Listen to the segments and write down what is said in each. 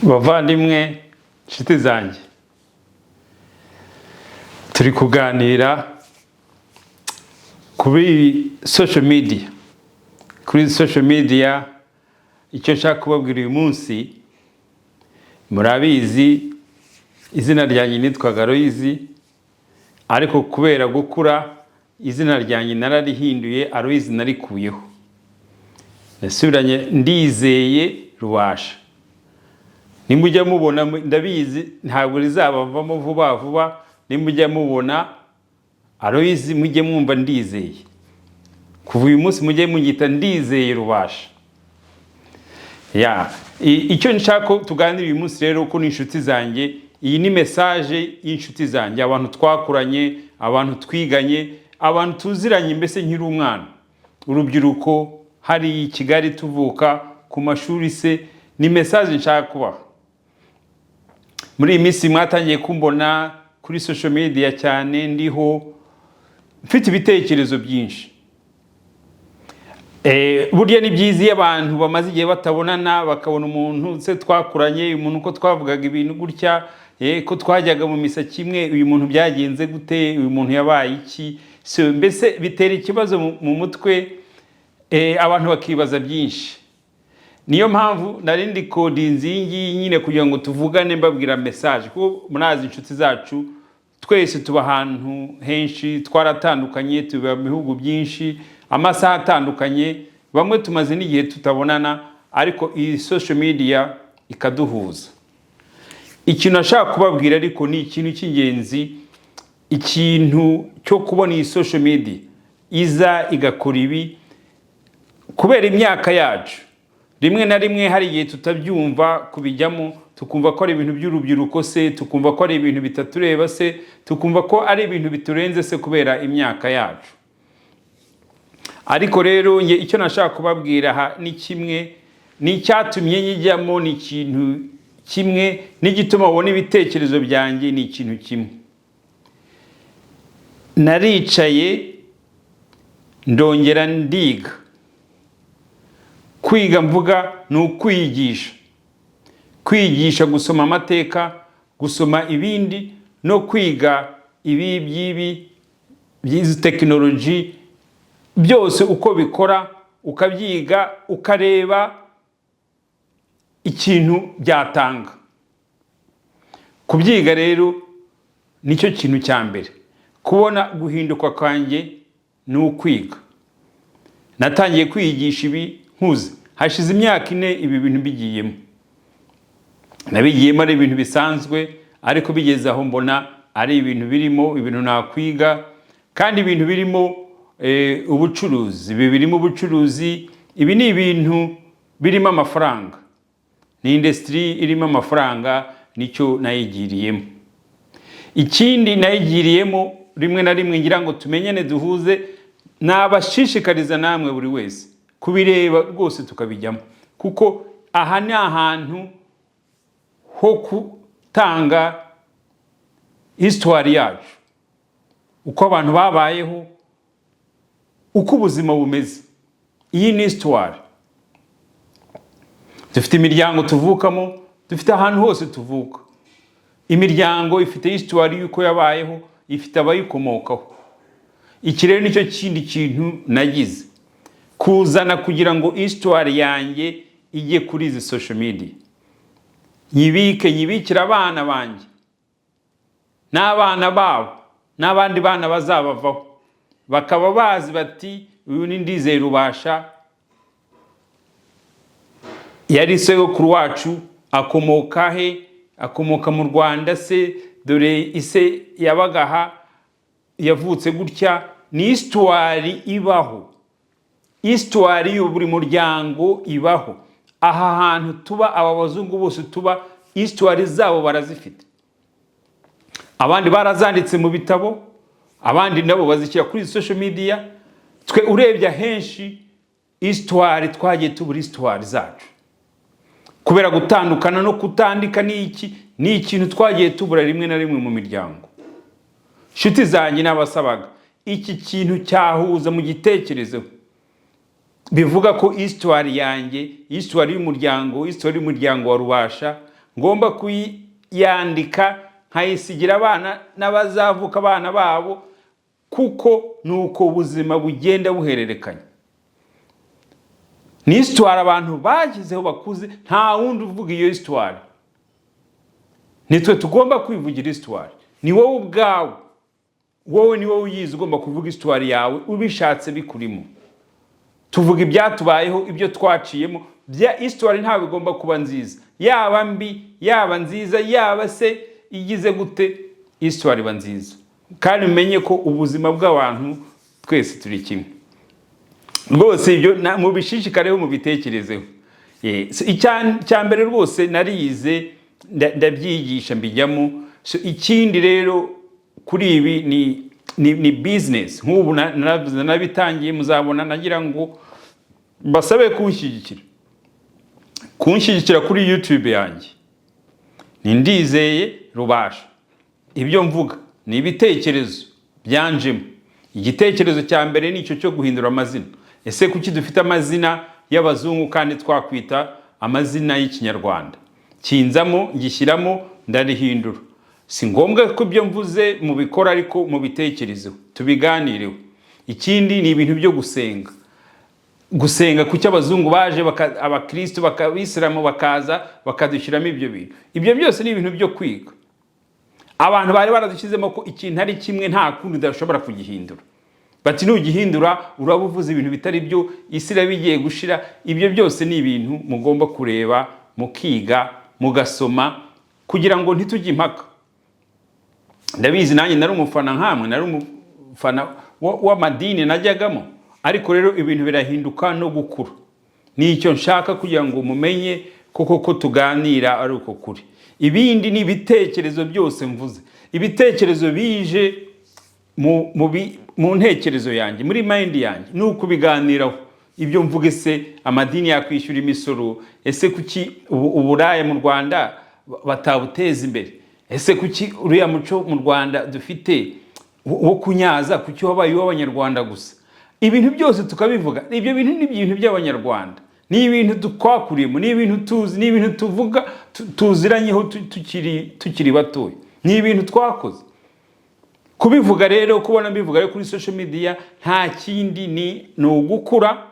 bavandimwe nshuti zanjye, turi kuganira kuri social media. Kuri social media icyo nshaka kubabwira uyu munsi, murabizi izina ryanjye nitwaga Aloyizi, ariko kubera gukura izina ryanjye nararihinduye, Aloyizi narikuyeho, nasubiranye Ndizeye Rubasha. Nimujya mubona, ndabizi ntabwo rizabavamo vuba vuba, nimujya mubona Aloyizi mujye mwumva Ndizeye. Kuva uyu munsi mujye munyita Ndizeye Rubasha. Icyo nshaka tuganira uyu munsi rero ko n'inshuti zanjye, iyi ni message y'inshuti zanjye, abantu twakuranye, abantu twiganye, abantu tuziranye mbese nkiri umwana, urubyiruko hari i Kigali tuvuka ku mashuri se, ni message nshaka kubaha. Muri iyi minsi mwatangiye kumbona kuri social media cyane, ndiho mfite ibitekerezo byinshi. Burya ni byiza iyo abantu bamaze igihe batabonana, bakabona umuntu se twakuranye, umuntu ko twavugaga ibintu gutya, ko twajyaga mu misa kimwe, uyu muntu byagenze gute, uyu muntu yabaye iki, mbese bitera ikibazo mu mutwe, abantu bakibaza byinshi. Niyo mpamvu narindi kodinzi iyi nyine kugira ngo tuvugane mbabwira message, kuko munazi inshuti zacu twese tuba ahantu henshi, twaratandukanye, tuba mu bihugu byinshi, amasaha atandukanye, bamwe tumaze n'igihe tutabonana, ariko iyi social media ikaduhuza. Ikintu nashaka kubabwira ariko ni ikintu cy'ingenzi, ikintu cyo kubona iyi social media iza igakora ibi kubera imyaka yacu. Rimwe na rimwe hari igihe tutabyumva kubijyamo, tukumva ko ari ibintu by'urubyiruko se, tukumva ko ari ibintu bitatureba se, tukumva ko ari ibintu biturenze se kubera imyaka yacu. Ariko rero icyo nashaka kubabwira ni kimwe, ni icyatumye nyijyamo, ni ikintu kimwe, n'igituma ubona ibitekerezo byanjye ni ikintu kimwe. Naricaye ndongera ndiga. Kwiga mvuga ni ukwigisha. Kwigisha, gusoma amateka, gusoma ibindi, no kwiga by'izi tekinoloji byose uko bikora, ukabyiga, ukareba ikintu byatanga. Kubyiga rero nicyo kintu cya mbere. Kubona guhinduka kwanjye ni ukwiga. Natangiye kwigisha ibi nkuze, hashize imyaka 4 ibi bintu bigiyemo. Nabigiyemo ari ibintu bisanzwe, ariko bigeze aho mbona ari ibintu birimo, ibintu nakwiga, kandi ibintu birimo ubucuruzi. Ibi birimo ubucuruzi, ibi ni ibintu birimo amafaranga, ni industry irimo amafaranga, nicyo nayigiriyemo. Ikindi nayigiriyemo rimwe na rimwe ngira ngo tumenyane duhuze, nabashishikariza namwe buri wese kubireba rwose tukabijyamo, kuko aha ni ahantu ho gutanga histoire yacu, uko abantu babayeho, uko ubuzima bumeze. Iyi ni histoire. Dufite imiryango tuvukamo, dufite ahantu hose tuvuka. Imiryango ifite histoire y'uko yabayeho, ifite abayikomokaho. Iki rero nicyo kindi kintu nagize, kuzana kugira ngo histoire yanjye ijye kuri izi social media. Nyibikira abana banjye, n'abana babo, n'abandi bana bazabavaho, bakaba bazi bati uyu ni Ndizeye Rubasha, yari sogokuru wacu, akomoka he, akomoka mu Rwanda se, dore ise yabagaha, yavutse gutya. Ni histoire ibaho, histoire yo buri muryango ibaho. Aha hantu tuba, aba bazungu bose tuba, histoire zabo barazifite. Abandi barazanditse mu bitabo, abandi nabo bazishyira kuri social media. Twe urebye henshi histoire twagiye tubura histoire zacu, kubera gutandukana no kutandika ni ikintu twagiye tubura rimwe na rimwe mu miryango. Nshuti zanjye n'abasabaga, iki kintu cyahuza mu gitekerezo, bivuga ko histoire yanjye, histoire y'umuryango wa Rubasha, ngomba kuyandika nkayisigira abana n'abazavuka abana babo, kuko nuko ubuzima bugenda buhererekanya. Ni histoire abantu bagizeho bakuze, nta wundi uvuga iyo histoire. Nitwe tugomba kwivugira histoire. Ni wowe ubwawe, wowe ni wowe uyizi, ugomba kuvuga histoire yawe ubishatse bikurimo. Tuvuga ibyatubayeho, ibyo twaciyemo. Histoire ntabwo igomba kuba nziza, yaba mbi yaba nziza, yaba se igize gute, histoire iba nziza. Kandi umenye ko ubuzima bw'abantu twese turi kimwe. Rwose ibyo mubishishikareho, mubitekerezeho. Icya mbere rwose narize, ndabyigisha mbijyamo. Ikindi rero kuri ibi ni business. Nk'ubu nabitangiye, muzabona nagira ngo basabe kunshyigikira kuri YouTube yanjye. Ndizeye Rubasha. Ibyo mvuga ni ibitekerezo byanjemo. Igitekerezo cya mbere ni icyo cyo guhindura amazina. Ese kuki dufite amazina y'abazungu kandi twakwita amazina y'ikinyarwanda? Kinzamo, ngishyiramo, ndarihindura. Si ngombwa ko ibyo mvuze mubikora, ariko mubitekerezeho, tubiganireho. Ikindi ni ibintu byo gusenga. Gusenga kuki abazungu baje, abakristo bakabisilamu bakaza bakadushyiramo ibyo bintu. Ibyo byose ni ibintu byo kwiga. Abantu bari baradushyizemo ko ikintu ari kimwe nta kundi udashobora kugihindura. Bati nugihindura urabuvuza ibintu bitari byo, isi irabigiye gushira. Ibyo byose ni ibintu mugomba kureba, mukiga, mugasoma, kugira ngo ntitujye impaka. Ndabizi nanjye nari umufana nkamwe, nari umufana w'amadini najyagamo, ariko rero ibintu birahinduka no gukura. Nicyo nshaka kugira ngo mumenye ko tuganira ari uko kuri. Ibindi ni ibitekerezo byose mvuze. Ibitekerezo bije mu ntekerezo yanjye, muri mind yanjye, nuko biganiraho. Ibyo mvuge, se amadini yakwishyura imisoro, ese kuki uburaya mu Rwanda batabuteza imbere? Ese kuki uriya muco mu Rwanda dufite wo kunyaza, kuki wabaye w'Abanyarwanda gusa? Ibintu byose tukabivuga. Ibyo bintu ni ibintu by'Abanyarwanda, ni ibintu twakuriyemo, ni ibintu tuzi, ni ibintu tuvuga tuziranyeho tukiri batoya, ni ibintu twakoze. Kubivuga rero, kubona mbivuga kuri social media, nta kindi ni ugukura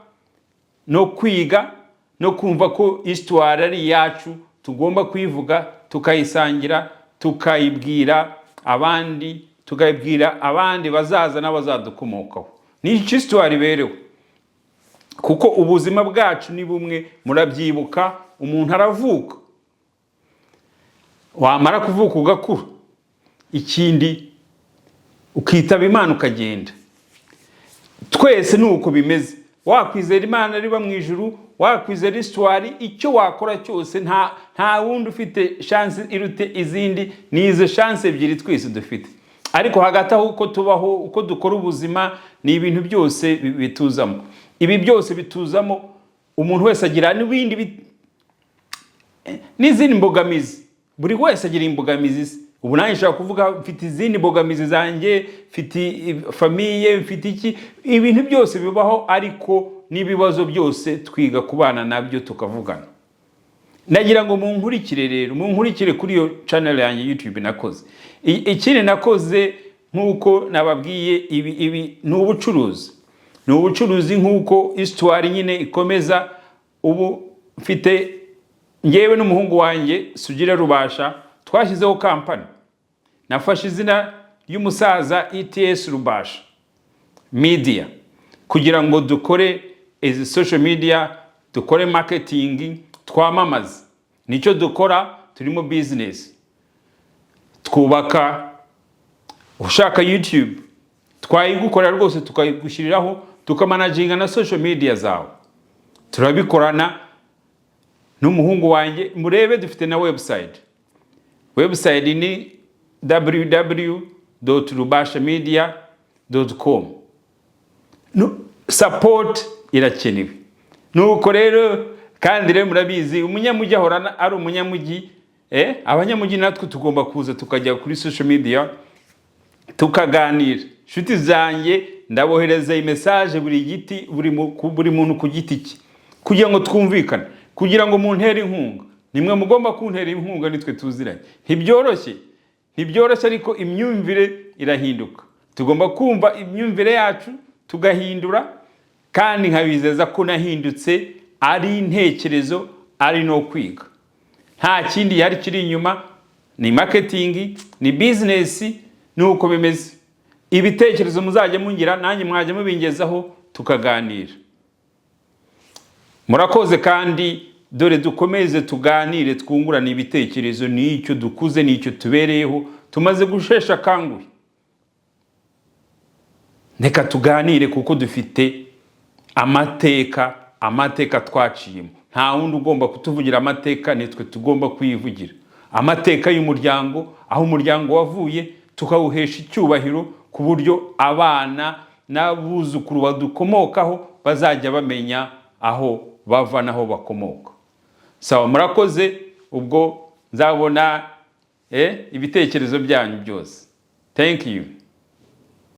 no kwiga no kumva ko histoire ari yacu, tugomba kwivuga, tukayisangira, tukayibwira abandi bazaza n'abazadukomokaho. Ni histoire ibereho, kuko ubuzima bwacu ni bumwe. Murabyibuka, umuntu aravuka, wamara kuvuka ugakura, ikindi ukitaba Imana ukagenda. Twese nuko bimeze. Wakwizera Imana riba mu ijuru, wakwizera histoire, icyo wakora cyose nta wundi ufite chance irute izindi, ni izo chance ebyiri twese dufite. Ariko hagati aho uko tubaho, uko dukora ubuzima, ni ibintu byose bituzamo. Ibi byose bituzamo, umuntu wese agira n'izindi mbogamizi. Buri wese agira imbogamizi. Ubu nanjye nshaka kuvuga, mfite izindi mbogamizi zanjye, mfite famiye, mfite iki. Ibintu byose bibaho, ariko n'ibibazo byose twiga kubana nabyo tukavugana. Nagira ngo munkurikire rero, munkurikire kuri iyo channel yanjye YouTube nakoze. Ikindi nakoze, nkuko nababwiye, ibi ni ubucuruzi. Ni ubucuruzi nkuko histoire nyine ikomeza. Ubu mfite ngewe n'umuhungu wanjye Sugira Rubasha, twashyizeho company. Nafashe izina y'umusaza ETS Rubasha Media, kugira ngo dukore izi social media, dukore marketing, twamamaza. Nicyo dukora, turimo business. Twubaka, ushaka YouTube twayigukorera rwose, tukayigushyiriraho, tukamanaginga na social media zawe. Turabikorana n'umuhungu wanjye. Murebe, dufite na website. Website ni www.rubashamedia.com. Support irakenewe. Nuko rero, kandi rero murabizi, umunyamujyi ahorana ari umunyamujyi. Abanyamujyi natwe tugomba kuza tukajya kuri social media tukaganira. Shuti zanjye, ndabohereza message buri muntu ku giti cye, kugira ngo twumvikane, kugira ngo muntere inkunga, nimwe mugomba kuntera inkunga, nitwe tuziranye. Ntibyoroshye ariko imyumvire irahinduka. Tugomba kumva imyumvire yacu tugahindura, kandi nkabizeza ko nahindutse ari intekerezo, ari no kwiga. Nta kindi yari kiri inyuma, ni marketing, ni business, nuko bimeze. Ibitekerezo muzajya mungira, nanjye mwajya mubingezaho tukaganira. Murakoze, kandi dore dukomeze tuganire, twungurana ibitekerezo, n'icyo dukuze n'icyo tubereyeho, tumaze gushesha kanguhe. Reka tuganire kuko dufite amateka twaciyemo. Nta wundi ugomba kutuvugira amateka, nitwe tugomba kuyivugira. Amateka y'umuryango, aho umuryango wavuye tukawuhesha icyubahiro, ku buryo abana n'abuzukuru badukomokaho bazajya bamenya aho bava naho bakomoka. Sawa, murakoze. Ubwo nzabona ibitekerezo byanyu byose. Thank you.